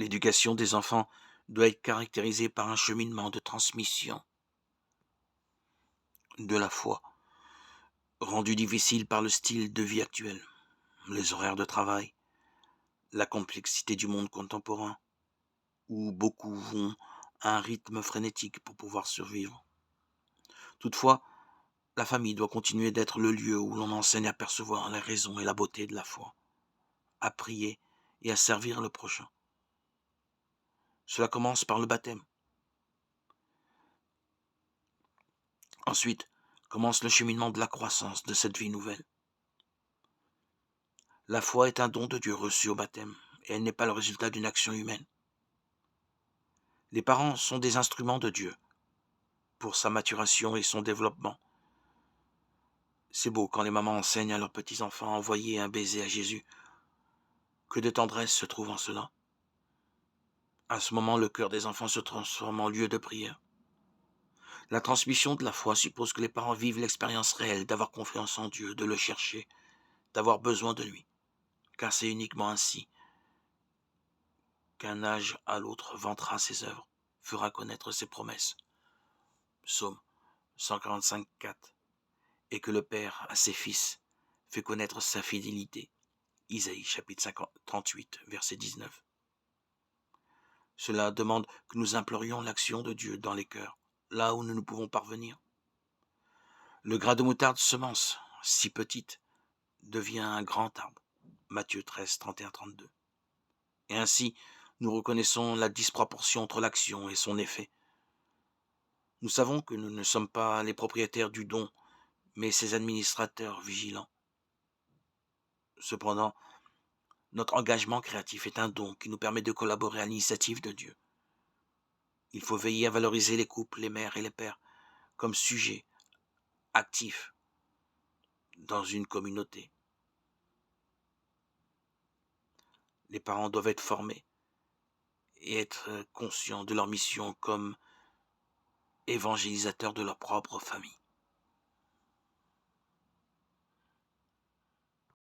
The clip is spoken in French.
L'éducation des enfants doit être caractérisée par un cheminement de transmission de la foi, rendu difficile par le style de vie actuel, les horaires de travail, la complexité du monde contemporain, où beaucoup vont à un rythme frénétique pour pouvoir survivre. Toutefois, la famille doit continuer d'être le lieu où l'on enseigne à percevoir les raisons et la beauté de la foi, à prier et à servir le prochain. Cela commence par le baptême. Ensuite, commence le cheminement de la croissance de cette vie nouvelle. La foi est un don de Dieu reçu au baptême, et elle n'est pas le résultat d'une action humaine. Les parents sont des instruments de Dieu pour sa maturation et son développement. C'est beau quand les mamans enseignent à leurs petits-enfants à envoyer un baiser à Jésus. Que de tendresse se trouve en cela. À ce moment, le cœur des enfants se transforme en lieu de prière. La transmission de la foi suppose que les parents vivent l'expérience réelle d'avoir confiance en Dieu, de le chercher, d'avoir besoin de lui. Car c'est uniquement ainsi qu'un âge à l'autre vantera ses œuvres, fera connaître ses promesses. Psaume 145, 4. Et que le Père à ses fils fait connaître sa fidélité. Isaïe chapitre 38, verset 19. Cela demande que nous implorions l'action de Dieu dans les cœurs, là où nous ne pouvons parvenir. Le grain de moutarde semence, si petite, devient un grand arbre. Matthieu 13, 31, 32. Et ainsi, nous reconnaissons la disproportion entre l'action et son effet. Nous savons que nous ne sommes pas les propriétaires du don, mais ses administrateurs vigilants. Cependant, notre engagement créatif est un don qui nous permet de collaborer à l'initiative de Dieu. Il faut veiller à valoriser les couples, les mères et les pères, comme sujets actifs dans une communauté. Les parents doivent être formés et être conscients de leur mission comme évangélisateurs de leur propre famille.